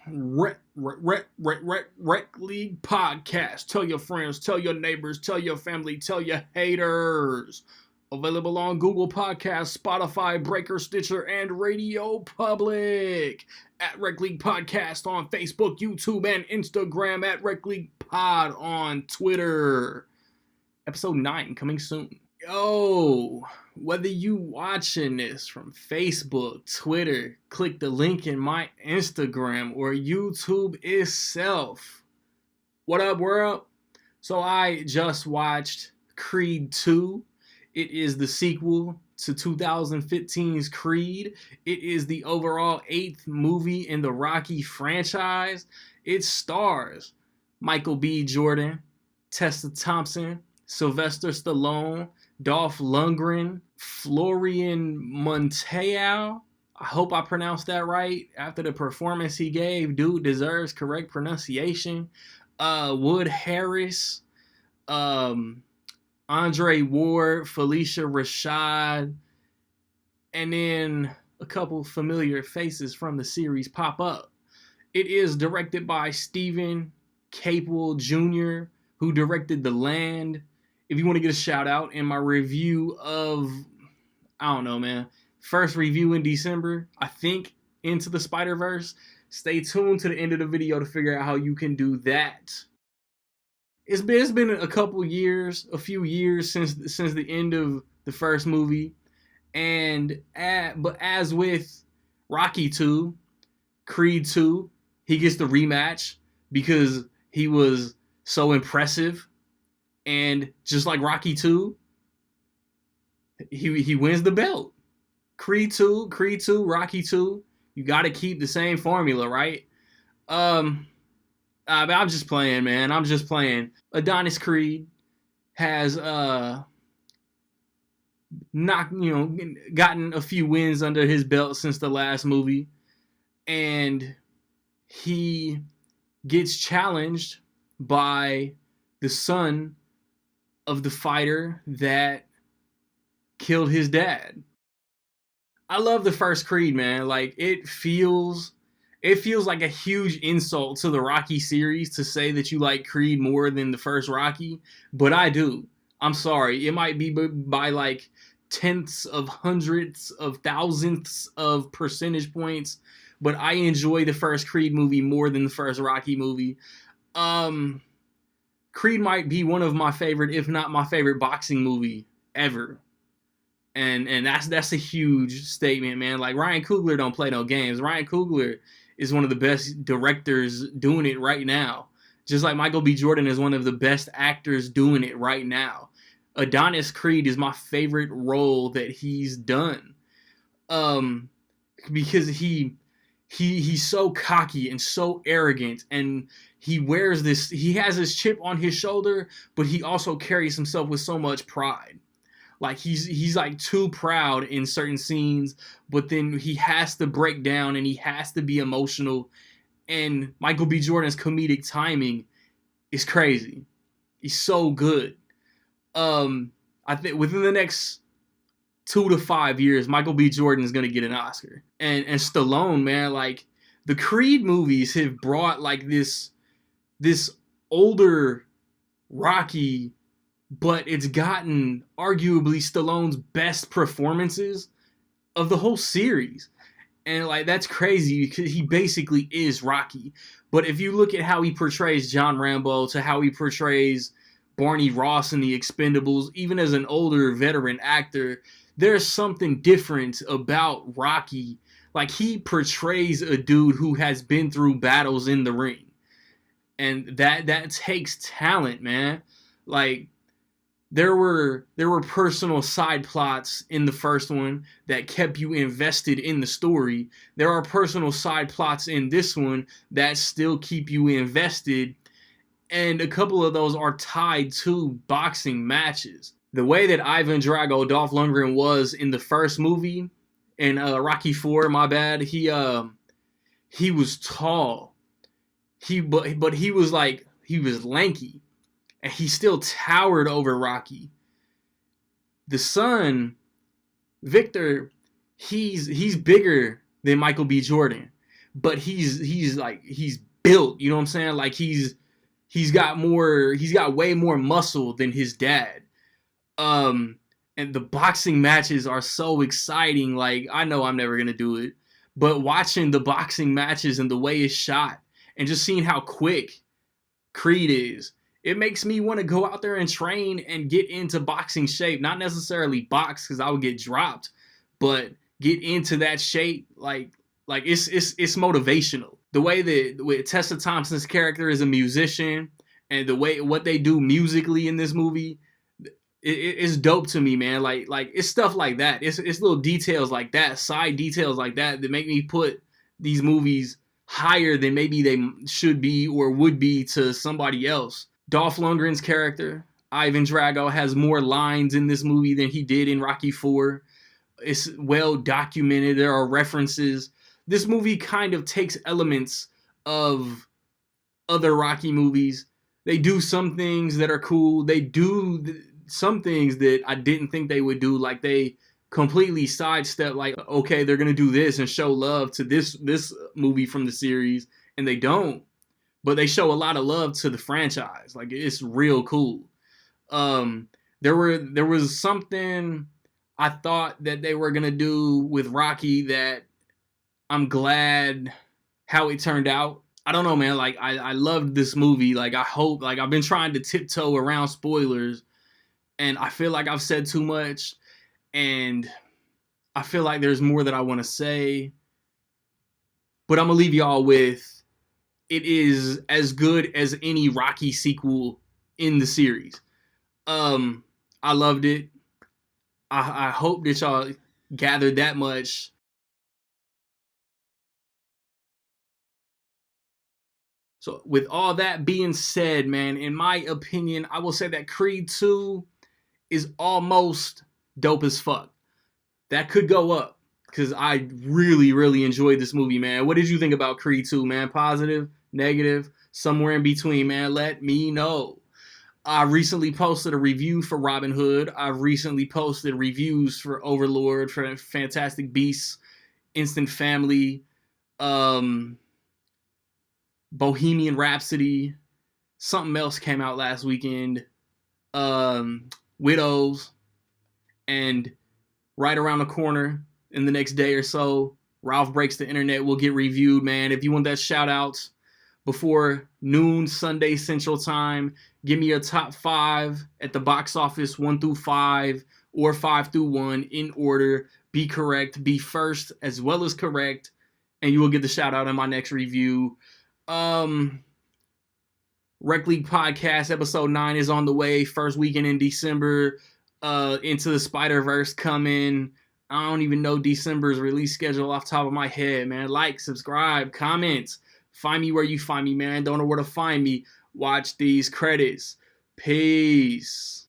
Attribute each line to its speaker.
Speaker 1: Rec League Podcast. Tell your friends, tell your neighbors, tell your family, tell your haters. Available on Google Podcasts, Spotify, Breaker, Stitcher, and Radio Public. At Rec League Podcast on Facebook, YouTube, and Instagram. At Rec League Pod on Twitter. Episode 9 coming soon. Yo, whether you watching this from Facebook, Twitter, click the link in my Instagram or YouTube itself. What up, world? So I just watched Creed 2. It is the sequel to 2015's Creed. It is the overall 8th movie in the Rocky franchise. It stars Michael B. Jordan, Tessa Thompson, Sylvester Stallone, Dolph Lundgren, Florian Monteau. I hope I pronounced that right. After the performance he gave, dude deserves correct pronunciation. Wood Harris, Andre Ward, Felicia Rashad, and then a couple familiar faces from the series pop up. It is directed by Stephen Capel Jr., who directed The Land. If you want to get a shout out in my review of, I don't know, man, first review in December, I think, Into the Spider-Verse, stay tuned to the end of the video to figure out how you can do that. It's been a few years since the end of the first movie, but as with Rocky 2, Creed 2, he gets the rematch because he was so impressive. And just like Rocky 2, he wins the belt. Creed 2, Rocky 2. You got to keep the same formula, right? I'm just playing, man. I'm just playing. Adonis Creed has gotten a few wins under his belt since the last movie, and he gets challenged by the son of the fighter that killed his dad. I love the first Creed, man. Like, it feels like a huge insult to the Rocky series to say that you like Creed more than the first Rocky, but I do. I'm sorry. It might be by like tenths of hundreds of thousandths of percentage points, but I enjoy the first Creed movie more than the first Rocky movie. Creed might be one of my favorite, if not my favorite, boxing movie ever. And that's a huge statement, man. Like, Ryan Coogler don't play no games. Ryan Coogler is one of the best directors doing it right now. Just like Michael B. Jordan is one of the best actors doing it right now. Adonis Creed is my favorite role that he's done. Because he's so cocky and so arrogant, and he has his chip on his shoulder, but he also carries himself with so much pride. Like, he's like too proud in certain scenes, but then he has to break down and he has to be emotional. And Michael B. Jordan's comedic timing is crazy. He's so good. I think within the next 2 to 5 years, Michael B. Jordan is gonna get an Oscar. And Stallone, man, like, the Creed movies have brought like this older Rocky, but it's gotten arguably Stallone's best performances of the whole series. And like, that's crazy because he basically is Rocky. But if you look at how he portrays John Rambo to how he portrays Barney Ross in The Expendables, even as an older veteran actor, there's something different about Rocky. Like, he portrays a dude who has been through battles in the ring. And that takes talent, man. Like, there were personal side plots in the first one that kept you invested in the story. There are personal side plots in this one that still keep you invested. And a couple of those are tied to boxing matches. The way that Ivan Drago, Dolph Lundgren, was in the first movie, in Rocky 4, my bad, he was tall. But he was lanky. And he still towered over Rocky. The son, Victor, he's bigger than Michael B. Jordan. but he's built, you know what I'm saying? Like he's got way more muscle than his dad. And the boxing matches are so exciting. Like, I know I'm never gonna do it, but watching the boxing matches and the way it's shot and just seeing how quick Creed is, it makes me want to go out there and train and get into boxing shape. Not necessarily box because I would get dropped, but get into that shape. Like it's motivational. The way that with Tessa Thompson's character is a musician, and the way what they do musically in this movie, it's dope to me, man. Like it's stuff like that. It's little details like that, side details like that make me put these movies higher than maybe they should be or would be to somebody else. Dolph Lundgren's character, Ivan Drago, has more lines in this movie than he did in Rocky IV. It's well documented. There are references. This movie kind of takes elements of other Rocky movies. They do some things that are cool. They do some things that I didn't think they would do. Like they completely sidestep, like, okay, they're going to do this and show love to this movie from the series. And they don't. But they show a lot of love to the franchise. Like, it's real cool. There was something I thought that they were going to do with Rocky that I'm glad how it turned out. I don't know, man. Like, I loved this movie. Like, I hope, like, I've been trying to tiptoe around spoilers, and I feel like I've said too much, and I feel like there's more that I want to say, but I'm going to leave y'all with, it is as good as any Rocky sequel in the series. I loved it. I hope that y'all gathered that much. So with all that being said, man, in my opinion, I will say that Creed 2 is almost dope as fuck. That could go up because I really, really enjoyed this movie, man. What did you think about Creed 2, man? Positive, negative, somewhere in between, man? Let me know. I recently posted a review for Robin Hood. I've recently posted reviews for Overlord, for Fantastic Beasts, Instant Family, Bohemian Rhapsody. Something else came out last weekend. Widows. And right around the corner in the next day or so, Ralph Breaks the Internet will get reviewed, man. If you want that shout out before noon Sunday Central Time, give me your top 5 at the box office, 1 through 5 or 5 through 1 in order. Be correct, be first as well as correct, and you will get the shout out in my next review. Rec League Podcast episode 9 is on the way. First weekend in December. Into the Spider-Verse coming. I don't even know December's release schedule off the top of my head, man. Like, subscribe, comment. Find me where you find me, man. Don't know where to find me. Watch these credits. Peace.